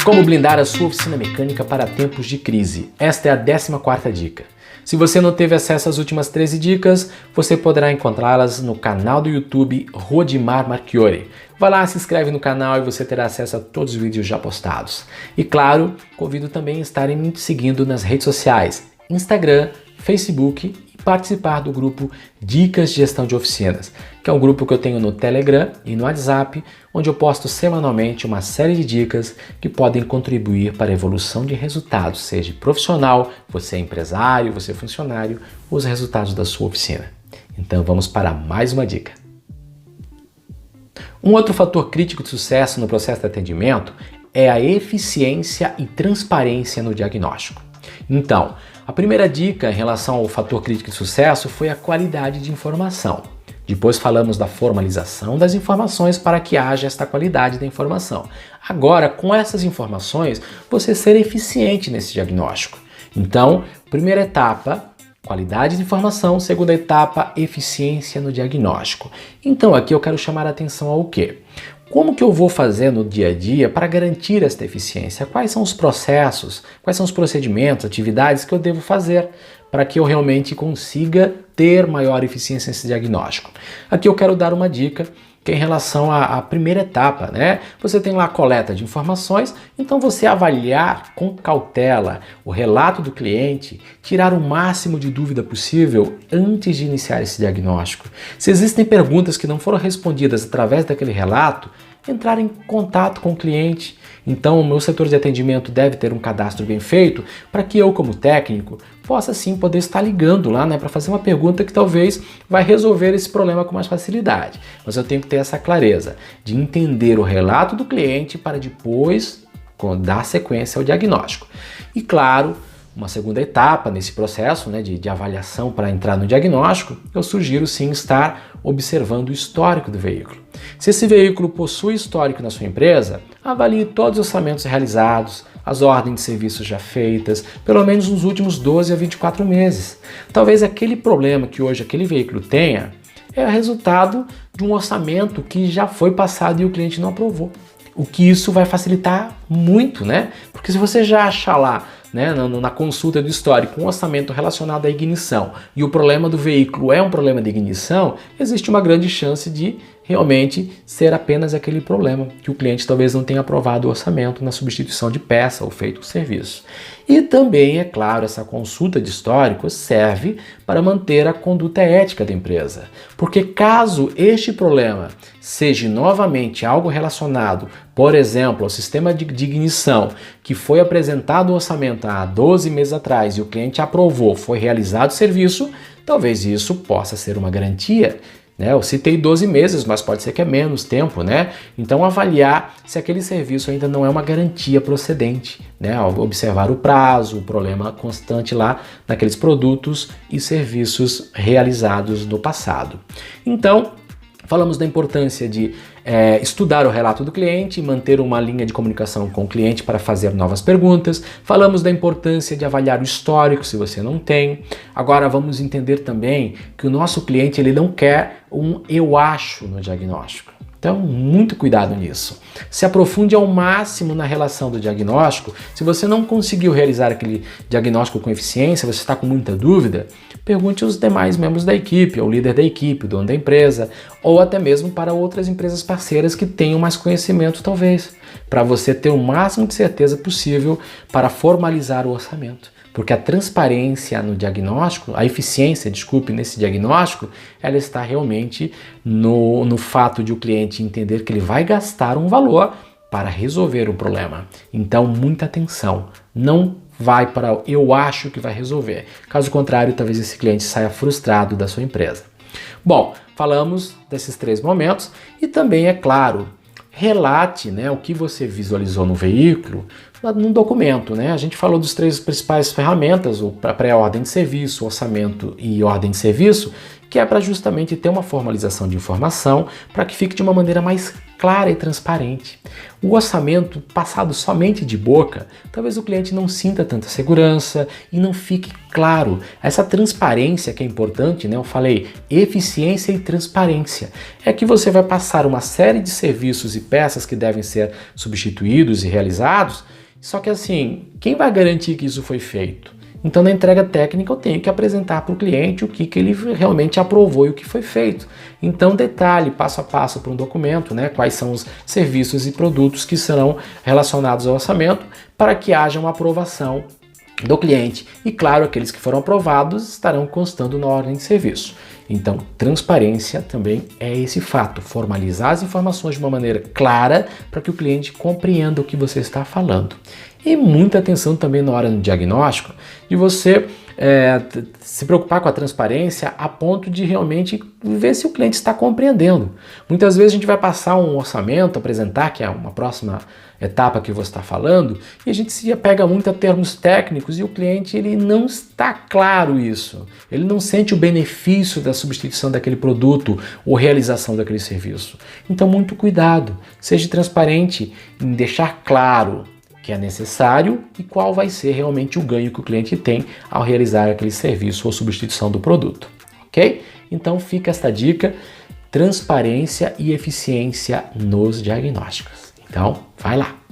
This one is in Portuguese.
Como blindar a sua oficina mecânica para tempos de crise. Esta é a 14ª dica. Se você não teve acesso às últimas 13 dicas, você poderá encontrá-las no canal do YouTube Rodimar Marchiori. Vai lá, se inscreve no canal e você terá acesso a todos os vídeos já postados. E claro, convido também a estarem me seguindo nas redes sociais, Instagram, Facebook e participar do grupo Dicas de Gestão de Oficinas, que é um grupo que eu tenho no Telegram e no WhatsApp, onde eu posto semanalmente uma série de dicas que podem contribuir para a evolução de resultados, seja profissional, você é empresário, você é funcionário, os resultados da sua oficina. Então vamos para mais uma dica. Um outro fator crítico de sucesso no processo de atendimento é a eficiência e transparência no diagnóstico. Então, a primeira dica em relação ao fator crítico de sucesso foi a qualidade de informação. Depois falamos da formalização das informações para que haja esta qualidade da informação. Agora, com essas informações, você ser eficiente nesse diagnóstico. Então, primeira etapa, qualidade de informação. Segunda etapa, eficiência no diagnóstico. Então, aqui eu quero chamar a atenção ao quê? Como que eu vou fazer no dia a dia para garantir esta eficiência? Quais são os processos, quais são os procedimentos, atividades que eu devo fazer para que eu realmente consiga ter maior eficiência nesse diagnóstico? Aqui eu quero dar uma dica que é em relação à primeira etapa, né? Você tem lá a coleta de informações, então você avaliar com cautela o relato do cliente, tirar o máximo de dúvida possível antes de iniciar esse diagnóstico. Se existem perguntas que não foram respondidas através daquele relato, entrar em contato com o cliente. Então, o meu setor de atendimento deve ter um cadastro bem feito para que eu, como técnico, possa sim poder estar ligando lá, né, para fazer uma pergunta que talvez vai resolver esse problema com mais facilidade. Mas eu tenho que ter essa clareza de entender o relato do cliente para depois dar sequência ao diagnóstico. E claro, uma segunda etapa nesse processo, né, de avaliação para entrar no diagnóstico, eu sugiro sim estar observando o histórico do veículo. Se esse veículo possui histórico na sua empresa, avalie todos os orçamentos realizados, as ordens de serviços já feitas, pelo menos nos últimos 12 a 24 meses. Talvez aquele problema que hoje aquele veículo tenha é resultado de um orçamento que já foi passado e o cliente não aprovou. O que isso vai facilitar muito, né? Porque se você já achar lá, né, na consulta do histórico, um orçamento relacionado à ignição e o problema do veículo é um problema de ignição, existe uma grande chance de realmente ser apenas aquele problema, que o cliente talvez não tenha aprovado o orçamento na substituição de peça ou feito o serviço. E também, é claro, essa consulta de histórico serve para manter a conduta ética da empresa, porque caso este problema seja novamente algo relacionado, por exemplo, ao sistema de ignição, que foi apresentado o orçamento há 12 meses atrás e o cliente aprovou, foi realizado o serviço, talvez isso possa ser uma garantia. Eu citei 12 meses, mas pode ser que é menos tempo, né? Então avaliar se aquele serviço ainda não é uma garantia procedente, né? Observar o prazo, o problema constante lá naqueles produtos e serviços realizados no passado. Então, falamos da importância de estudar o relato do cliente, manter uma linha de comunicação com o cliente para fazer novas perguntas. Falamos da importância de avaliar o histórico, se você não tem. Agora vamos entender também que o nosso cliente ele não quer um eu acho no diagnóstico. Então, muito cuidado nisso. Se aprofunde ao máximo na relação do diagnóstico. Se você não conseguiu realizar aquele diagnóstico com eficiência, você está com muita dúvida, pergunte aos demais membros da equipe, ao líder da equipe, o dono da empresa, ou até mesmo para outras empresas parceiras que tenham mais conhecimento, talvez, para você ter o máximo de certeza possível para formalizar o orçamento. Porque a transparência no diagnóstico, a eficiência, nesse diagnóstico, ela está realmente no fato de o cliente entender que ele vai gastar um valor para resolver o problema. Então, muita atenção. Não vai para eu acho que vai resolver. Caso contrário, talvez esse cliente saia frustrado da sua empresa. Bom, falamos desses 3 momentos e também, é claro, relate, né, o que você visualizou no veículo num documento, né? A gente falou dos 3 principais ferramentas, o pré-ordem de serviço, orçamento e ordem de serviço, que é para justamente ter uma formalização de informação para que fique de uma maneira mais clara e transparente. O orçamento passado somente de boca, talvez o cliente não sinta tanta segurança e não fique claro. Essa transparência que é importante, né? Eu falei eficiência e transparência. É que você vai passar uma série de serviços e peças que devem ser substituídos e realizados Só que assim, quem vai garantir que isso foi feito? Então, na entrega técnica, eu tenho que apresentar para o cliente o que ele realmente aprovou e o que foi feito. Então, detalhe, passo a passo para um documento, né, quais são os serviços e produtos que serão relacionados ao orçamento para que haja uma aprovação do cliente. E, claro, aqueles que foram aprovados estarão constando na ordem de serviço. Então, transparência também é esse fato, formalizar as informações de uma maneira clara para que o cliente compreenda o que você está falando. E muita atenção também na hora do diagnóstico, de você se preocupar com a transparência a ponto de realmente ver se o cliente está compreendendo. Muitas vezes a gente vai passar um orçamento, apresentar, que é uma próxima etapa que você está falando, e a gente se apega muito a termos técnicos e o cliente ele não está claro isso. Ele não sente o benefício da substituição daquele produto ou realização daquele serviço. Então, muito cuidado, seja transparente em deixar claro que é necessário e qual vai ser realmente o ganho que o cliente tem ao realizar aquele serviço ou substituição do produto, ok? Então fica esta dica, transparência e eficiência nos diagnósticos. Então, vai lá!